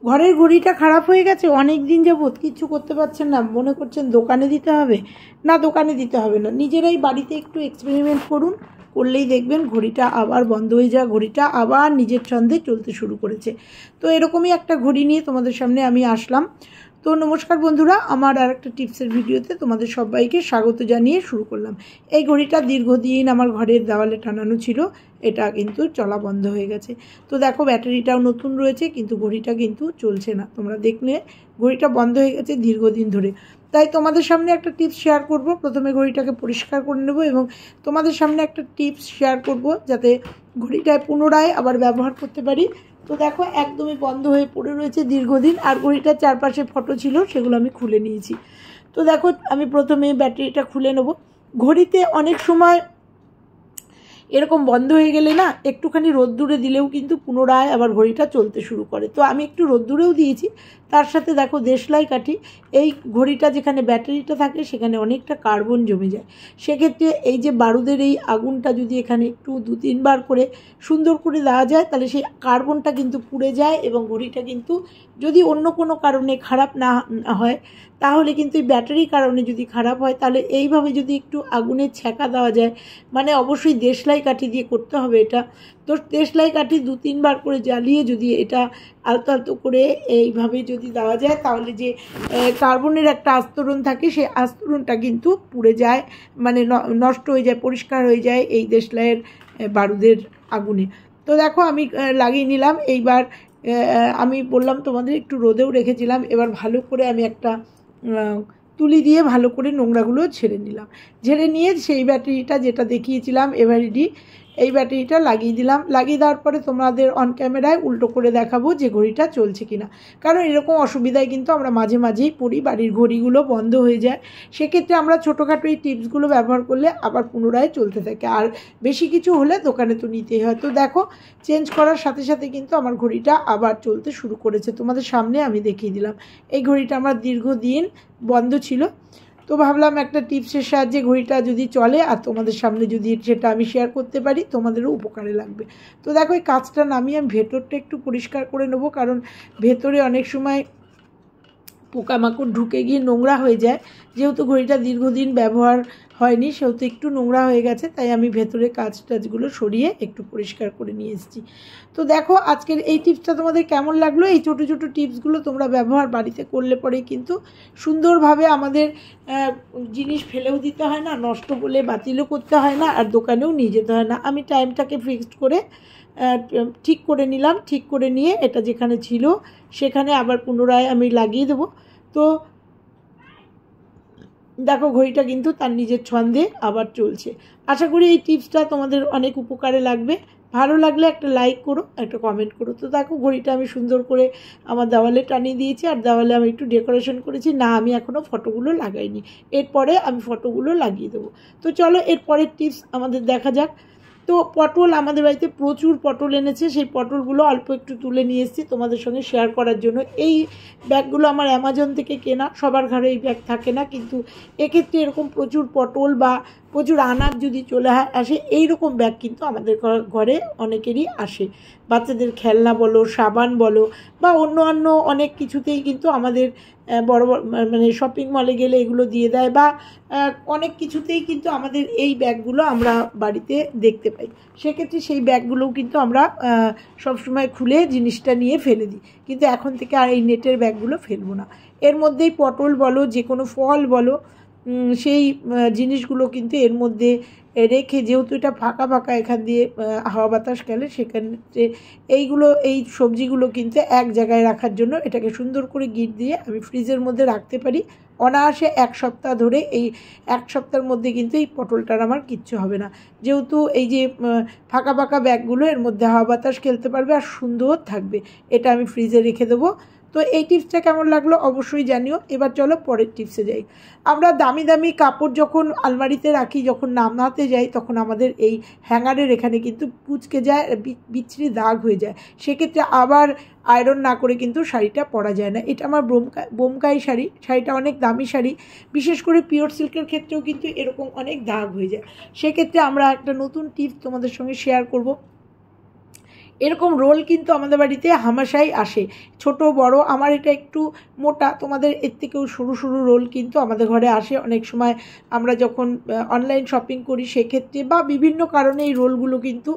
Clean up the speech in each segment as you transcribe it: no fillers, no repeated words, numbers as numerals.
ঘরের ঘড়িটা খারাপ হয়ে গেছে, অনেক দিন যাবত কিছু করতে পারছেন না, মনে করছেন দোকানে দিতে হবে। না, দোকানে দিতে হবে না, নিজেরাই বাড়িতে একটু এক্সপেরিমেন্ট করুন, করলেই দেখবেন ঘড়িটা আবার বন্ধ হয়ে যায়, ঘড়িটা আবার নিজের ছন্দে চলতে শুরু করেছে। তো এরকমই একটা ঘড়ি নিয়ে তোমাদের সামনে আমি আসলাম। তো নমস্কার বন্ধুরা, আমার আর একটা টিপসের ভিডিওতে তোমাদের সবাইকে স্বাগত জানিয়ে শুরু করলাম। এই ঘড়িটা দীর্ঘদিন আমার ঘরের দেওয়ালে টানানো ছিল, এটা কিন্তু চলা বন্ধ হয়ে গেছে। তো দেখো ব্যাটারিটাও নতুন রয়েছে, কিন্তু ঘড়িটা কিন্তু চলছে না। তোমরা দেখলে ঘড়িটা বন্ধ হয়ে গেছে দীর্ঘদিন ধরে। তাই তোমাদের সামনে একটা টিপস শেয়ার করব। প্রথমে ঘড়িটাকে পরিষ্কার করে নেব এবং তোমাদের সামনে একটা টিপস শেয়ার করব যাতে ঘড়িটায় পুনরায় আবার ব্যবহার করতে পারি। তো দেখো একদমই বন্ধ হয়ে পড়ে রয়েছে দীর্ঘদিন, আর ঘড়িটার চারপাশে ফটো ছিল, সেগুলো আমি খুলে নিয়েছি। তো দেখো আমি প্রথমে ব্যাটারিটা খুলে নেব। ঘড়িতে অনেক সময় এরকম বন্ধ হয়ে গেলে না, একটুখানি রোদ্দুরে দিলেও কিন্তু পুনরায় আবার ঘড়িটা চলতে শুরু করে। তো আমি একটু রোদ্দুরেও দিয়েছি, তার সাথে দেখো দেশলাই কাঠি। এই ঘড়িটা যেখানে ব্যাটারিটা থাকে সেখানে অনেকটা কার্বন জমে যায়। সেক্ষেত্রে এই যে বারুদের এই আগুনটা যদি এখানে একটু 2-3 বার করে সুন্দর করে দেওয়া যায়, তাহলে সেই কার্বনটা কিন্তু পুড়ে যায় এবং ঘড়িটা কিন্তু যদি অন্য কোনো কারণে খারাপ না হয়, তাহলে কিন্তু এই ব্যাটারির কারণে যদি খারাপ হয়, তাহলে এইভাবে যদি একটু আগুনের ছ্যাঁকা দেওয়া যায়, মানে অবশ্যই দেশলাই কাঠি দিয়ে করতে হবে এটা। তো দেশলাই কাঠি 2-3 বার করে জ্বালিয়ে যদি এটা আলতো আলতো করে এইভাবে যদি দেওয়া যায়, তাহলে যে কার্বনের একটা আস্তরণ থাকে, সেই আস্তরণটা কিন্তু পুড়ে যায়, মানে নষ্ট হয়ে যায়, পরিষ্কার হয়ে যায় এই দেশলাইয়ের বারুদের আগুনে। তো দেখো আমি লাগিয়ে নিলাম। এইবার আমি বললাম তোমাদের একটু রোদেও রেখেছিলাম, এবার ভালো করে আমি একটা তুলি দিয়ে ভালো করে নোংরাগুলো ঝেড়ে নিলাম। ঝেড়ে নিয়ে সেই ব্যাটারিটা যেটা দেখিয়েছিলাম এভারেডি, এই ব্যাটারিটা লাগিয়ে দিলাম। লাগিয়ে দেওয়ার পরে তোমাদের অন ক্যামেরায় উল্টো করে দেখাবো যে ঘড়িটা চলছে কিনা। কারণ এরকম অসুবিধায় কিন্তু আমরা মাঝে মাঝেই পড়ি, বাড়ির ঘড়িগুলো বন্ধ হয়ে যায়। সেক্ষেত্রে আমরা ছোটোখাটো এই টিপসগুলো ব্যবহার করলে আবার পুনরায় চলতে থাকে। আর বেশি কিছু হলে দোকানে তো নিতেই হয়। তো দেখো চেঞ্জ করার সাথে সাথে কিন্তু আমার ঘড়িটা আবার চলতে শুরু করেছে। তোমাদের সামনে আমি দেখিয়ে দিলাম। এই ঘড়িটা আমার দীর্ঘদিন বন্ধ ছিল, তো ভাবলাম একটা টিপসের সাহায্যে ঘড়িটা যদি চলে আর তোমাদের সামনে যদি সেটা আমি শেয়ার করতে পারি, তোমাদেরও উপকারে লাগবে। তো দেখো এই কাজটা নামিয়ে আমি ভেতরটা একটু পরিষ্কার করে নেবো, কারণ ভেতরে অনেক সময় পোকামাকড় ঢুকে গিয়ে নোংরা হয়ে যায়। যেহেতু ঘড়িটা দীর্ঘদিন ব্যবহার হয়নি, সেহেতু একটু নোংরা হয়ে গেছে, তাই আমি ভেতরে কাজ টাজগুলো সরিয়ে একটু পরিষ্কার করে নিয়ে এসেছি। তো দেখো আজকের এই টিপসটা তোমাদের কেমন লাগলো। এই ছোটো ছোটো টিপসগুলো তোমরা ব্যবহার বাড়িতে করলে পরেই কিন্তু সুন্দরভাবে আমাদের জিনিস ফেলেও দিতে হয় না, নষ্ট বলে বাতিলও করতে হয় না, আর দোকানেও নিয়ে যেতে হয় না। আমি টাইমটাকে ফিক্সড করে ঠিক করে নিলাম। ঠিক করে নিয়ে এটা যেখানে ছিল সেখানে আবার পুনরায় আমি লাগিয়ে দেবো। তো দেখো ঘড়িটা কিন্তু তার নিজের ছন্দে আবার চলছে। আশা করি এই টিপসটা তোমাদের অনেক উপকারে লাগবে। ভালো লাগলে একটা লাইক করো, একটা কমেন্ট করো। তো দেখো ঘড়িটা আমি সুন্দর করে আমার দেওয়ালে টানিয়ে দিয়েছি, আর দেওয়ালে আমি একটু ডেকোরেশন করেছি। না, আমি এখনও ফটোগুলো লাগাইনি, এরপরে আমি ফটোগুলো লাগিয়ে দেবো। তো চলো এরপরের টিপস আমাদের দেখা যাক। তো পটল আমাদের বাড়িতে প্রচুর পটল এনেছে, সেই পটলগুলো অল্প একটু তুলে নিয়ে এসেছি তোমাদের সঙ্গে শেয়ার করার জন্য। এই ব্যাগগুলো আমার অ্যামাজন থেকে কেনা, সবার ঘরে এই ব্যাগ থাকে না, কিন্তু এক্ষেত্রে এরকম প্রচুর পটল বা প্রচুর আনাজ যদি চলে আসে, এই রকম ব্যাগ কিন্তু আমাদের ঘরে অনেকেরই আসে। বাচ্চাদের খেলনা বলো, সাবান বলো, বা অন্য অনেক কিছুতেই কিন্তু আমাদের বড় মানে শপিং মলে গেলে এগুলো দিয়ে দেয়, বা অনেক কিছুতেই কিন্তু আমাদের এই ব্যাগগুলো আমরা বাড়িতে দেখতে পাই। সেক্ষেত্রে সেই ব্যাগগুলোও কিন্তু আমরা সবসময় খুলে জিনিসটা নিয়ে ফেলে দিই, কিন্তু এখন থেকে আর এই নেটের ব্যাগগুলো ফেলবো না। এর মধ্যেই পটল বলো, যে কোনো ফল বলো, সেই জিনিসগুলো কিন্তু এর মধ্যে রেখে, যেহেতু এটা ফাঁকা ফাঁকা এখান দিয়ে হাওয়া বাতাস গেলে, সেখানে এইগুলো এই সবজিগুলো কিন্তু এক জায়গায় রাখার জন্য এটাকে সুন্দর করে গিট দিয়ে আমি ফ্রিজের মধ্যে রাখতে পারি অনায়াসে 1 সপ্তাহ ধরে। এই 1 সপ্তাহের মধ্যে কিন্তু এই পটলটার আমার কিচ্ছু হবে না, যেহেতু এই যে ফাঁকা ফাঁকা ব্যাগগুলো এর মধ্যে হাওয়া বাতাস খেলতে পারবে আর সুন্দর থাকবে। এটা আমি ফ্রিজে রেখে দেবো। তো এই টিপসটা কেমন লাগলো অবশ্যই জানিও। এবার চলো পরের টিপসে যাই। আমরা দামি দামি কাপড় যখন আলমারিতে রাখি, যখন নামাতে যাই, তখন আমাদের এই হ্যাঙ্গারের এখানে কিন্তু কুঁচকে যায়, বিচ্ছিরি দাগ হয়ে যায়। সেক্ষেত্রে আবার আয়রন না করে কিন্তু শাড়িটা পরা যায় না। এটা আমার বোমকাই শাড়ি, শাড়িটা অনেক দামি শাড়ি, বিশেষ করে পিওর সিল্কের ক্ষেত্রেও কিন্তু এরকম অনেক দাগ হয়ে যায়। সেক্ষেত্রে আমরা একটা নতুন টিপস তোমাদের সঙ্গে শেয়ার করব। এরকম রোল কিন্তু আমাদের বাড়িতে হামেশাই আসে, ছোট বড়। আমার এটা একটু মোটা, তোমাদের এর থেকেও সরু সরু রোল কিন্তু আমাদের ঘরে আসে অনেক সময়। আমরা যখন অনলাইন শপিং করি সেক্ষেত্রে বা বিভিন্ন কারণে এই রোলগুলো কিন্তু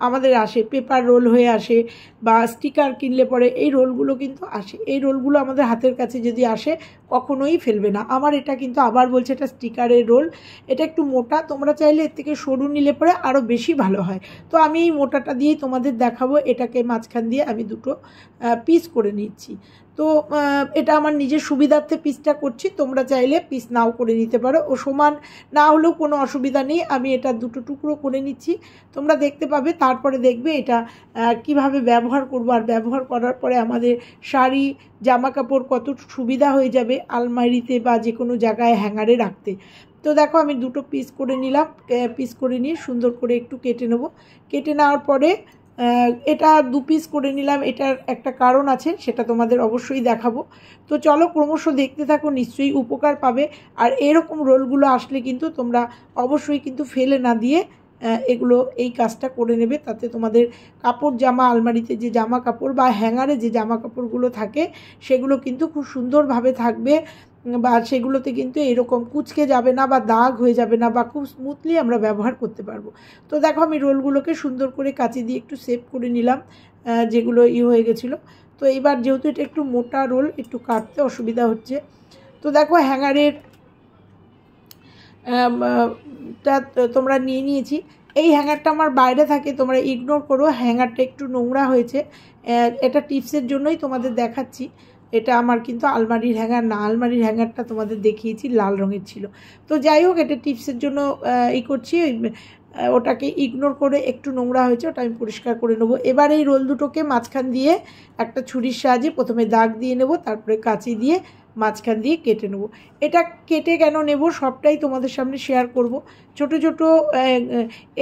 আমাদের আসে, পেপার রোল হয়ে আসে বা স্টিকার কিনলে পরে এই রোলগুলো কিন্তু আসে। এই রোলগুলো আমাদের হাতের কাছে যদি আসে কখনোই ফেলবে না। আমার এটা কিন্তু আবার বলছে এটা স্টিকারের রোল, এটা একটু মোটা, তোমরা চাইলে এর থেকে সরু নিলে পরে আরও বেশি ভালো হয়। তো আমি এই মোটাটা দিয়েই তোমাদের দেখাবো। এটাকে মাঝখান দিয়ে আমি দুটো পিস করে নিচ্ছি। তো এটা আমার নিজের সুবিধার্থে পিসটা করছি, তোমরা চাইলে পিস নাও করে নিতে পারো, ও সমান না হলেও কোনো অসুবিধা নেই। আমি এটা দুটো টুকরো করে নিচ্ছি, তোমরা দেখতে পাবে। তারপরে দেখবে এটা কিভাবে ব্যবহার করব, আর ব্যবহার করার পরে আমাদের শাড়ি জামা কাপড় কত সুবিধা হয়ে যাবে আলমারিতে বা যে কোনো জায়গায় হ্যাঙ্গারে রাখতে। তো দেখো আমি দুটো পিস করে নিলাম, পিস করে নিয়ে সুন্দর করে একটু কেটে নেব। কেটে নেওয়ার পরে এটা দু পিস করে নিলাম, এটার একটা কারণ আছে, সেটা তোমাদের অবশ্যই দেখাবো। তো চলো ক্রমশ দেখতে থাকো, নিশ্চয়ই উপকার পাবে। আর এরকম রোলগুলো আসলে কিন্তু তোমরা অবশ্যই কিন্তু ফেলে না দিয়ে এগুলো এই কাজটা করে নেবে, তাতে তোমাদের কাপড় জামা আলমারিতে যে জামা কাপড় বা হ্যাঙ্গারে যে জামা কাপড়গুলো থাকে সেগুলো কিন্তু খুব সুন্দরভাবে থাকবে, বা সেগুলোতে কিন্তু এরকম কুঁচকে যাবে না বা দাগ হয়ে যাবে না, বা খুব স্মুথলি আমরা ব্যবহার করতে পারবো। তো দেখো আমি রোলগুলোকে সুন্দর করে কাঁচি দিয়ে একটু শেপ করে নিলাম, যেগুলো হয়ে গেছিলো। তো এবার যেহেতু এটা একটু মোটা রোল, একটু কাটতে অসুবিধা হচ্ছে। তো দেখো হ্যাঙ্গারের টা তোমরা নিয়ে নিয়েছি। এই হ্যাঙ্গারটা আমার বাইরে থাকে, তোমরা ইগনোর করো, হ্যাঙ্গারটা একটু নোংরা হয়েছে। এটা টিপসের জন্যই তোমাদের দেখাচ্ছি। এটা আমার কিন্তু আলমারির হ্যাঙ্গার না, আলমারির হ্যাঙ্গারটা তোমাদের দেখিয়েছি লাল রঙের ছিল। তো যাই হোক, এটা টিপসের জন্য করছি, ওটাকে ইগনোর করে, একটু নোংরা হয়েছে ওটা আমি পরিষ্কার করে নেবো। এবার এই রোল দুটোকে মাঝখান দিয়ে একটা ছুরির সাহায্যে প্রথমে দাগ দিয়ে নেব, তারপরে কাঁচি দিয়ে মাঝখান দিয়ে কেটে নেব। এটা কেটে কেন নেব সবটাই তোমাদের সামনে শেয়ার করব। ছোট ছোট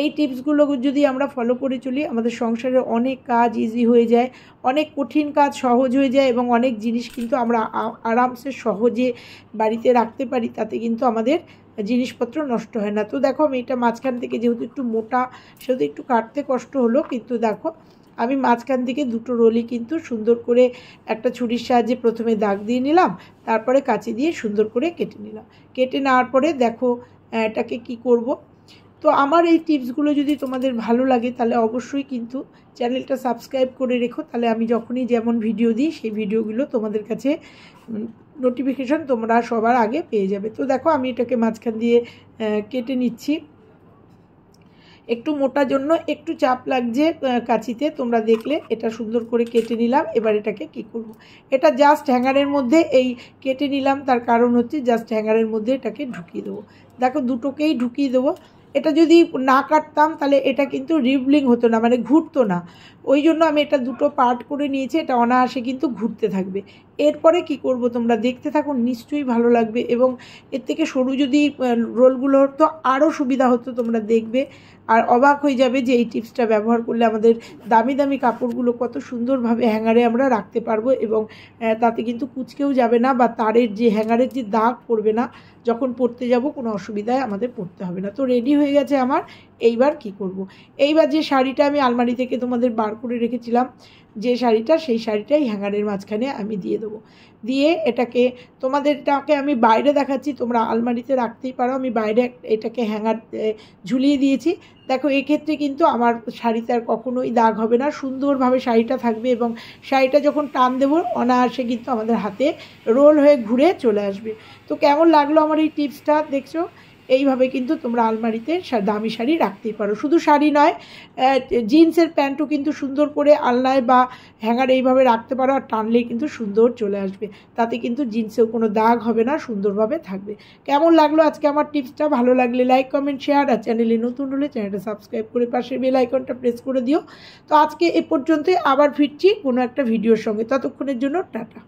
এই টিপসগুলো যদি আমরা ফলো করে চলি, আমাদের সংসারের অনেক কাজ ইজি হয়ে যায়, অনেক কঠিন কাজ সহজ হয়ে যায়, এবং অনেক জিনিস কিন্তু আমরা আরামসে সহজে বাড়িতে রাখতে পারি, তাতে কিন্তু আমাদের জিনিসপত্র নষ্ট হয় না। তো দেখো আমি এটা মাঝখান থেকে, যেহেতু একটু মোটা সেহেতু একটু কাটতে কষ্ট হলো, কিন্তু দেখো আমি মাঝখান থেকে দুটো রোলই কিন্তু সুন্দর করে একটা ছুরির সাহায্যে প্রথমে দাগ দিয়ে নিলাম, তারপরে কাঁচি দিয়ে সুন্দর করে কেটে নিলাম। কেটে নেওয়ার পরে দেখো এটাকে কি করব। তো আমার এই টিপসগুলো যদি তোমাদের ভালো লাগে তাহলে অবশ্যই কিন্তু চ্যানেলটা সাবস্ক্রাইব করে রেখো, তাহলে আমি যখনই যেমন ভিডিও দিই সেই ভিডিওগুলো তোমাদের কাছে নোটিফিকেশান তোমরা সবার আগে পেয়ে যাবে। তো দেখো আমি এটাকে মাঝখান দিয়ে কেটে নিচ্ছি। একটু মোটা জন্য একটু চাপ লাগছে কাঁচিতে, তোমরা দেখলে এটা সুন্দর করে কেটে নিলাম। এবার এটাকে কি করব, এটা জাস্ট হ্যাঙ্গারের মধ্যে এই কেটে নিলাম, তার কারণ হচ্ছে জাস্ট হ্যাঙ্গারের মধ্যে এটাকে ঢুকিয়ে দেবো। দেখো দুটোকেই ঢুকিয়ে দেবো। এটা যদি না কাটতাম তাহলে এটা কিন্তু রিভলিং হতো না, মানে ঘুরতো না, ওই জন্য আমি এটা দুটো পার্ট করে নিয়েছি। এটা অনায়াসে কিন্তু ঘুরতে থাকবে। এরপরে কি করব তোমরা দেখতে থাকো, নিশ্চয়ই ভালো লাগবে। এবং এর থেকে সরু যদি রোলগুলো হতো আরও সুবিধা হতো, তোমরা দেখবে আর অবাক হয়ে যাবে যে এই টিপসটা ব্যবহার করলে আমাদের দামি দামি কাপড়গুলো কত সুন্দরভাবে হ্যাঙ্গারে আমরা রাখতে পারবো, এবং তাতে কিন্তু কুচকেও যাবে না, বা তারের যে হ্যাঙ্গারের যে দাগ পড়বে না, যখন পরতে যাব কোনো অসুবিধায় আমাদের পড়তে হবে না। তো রেডি হয়ে গেছে আমার। এইবার কি করব, এইবার যে শাড়িটা আমি আলমারি থেকে তোমাদের বার করে রেখেছিলাম, যে শাড়িটা, সেই শাড়িটাই হ্যাঙ্গারের মাঝখানে আমি দিয়ে দেবো। দিয়ে তোমাদেরটাকে আমি বাইরে দেখাচ্ছি, তোমরা আলমারিতে রাখতেই পারো, আমি বাইরে এটাকে হ্যাঙ্গার ঝুলিয়ে দিয়েছি। দেখো এক্ষেত্রে কিন্তু আমার শাড়িতে আর কখনোই দাগ হবে না, সুন্দরভাবে শাড়িটা থাকবে, এবং শাড়িটা যখন টান দেবো অনায়াসে কিন্তু আমাদের হাতে রোল হয়ে ঘুরে চলে আসবে। তো কেমন লাগলো আমার এই টিপসটা দেখছো? এইভাবে কিন্তু তোমরা আলমারিতে দামি শাড়ি রাখতেই পারো। শুধু শাড়ি নয়, জিন্সের প্যান্টও কিন্তু সুন্দর করে আলনায় বা হ্যাঙ্গারে এইভাবে রাখতে পারো, আর টানলেই কিন্তু সুন্দর চলে আসবে, তাতে কিন্তু জিন্সেও কোনো দাগ হবে না, সুন্দরভাবে থাকবে। কেমন লাগলো আজকে আমার টিপসটা? ভালো লাগলে লাইক কমেন্ট শেয়ার, আর চ্যানেলে নতুন হলে চ্যানেলটা সাবস্ক্রাইব করে পাশে বেল আইকনটা প্রেস করে দিও। তো আজকে এ পর্যন্তই, আবার ফিরছি কোনো একটা ভিডিওর সঙ্গে, ততক্ষণের জন্য টাটা।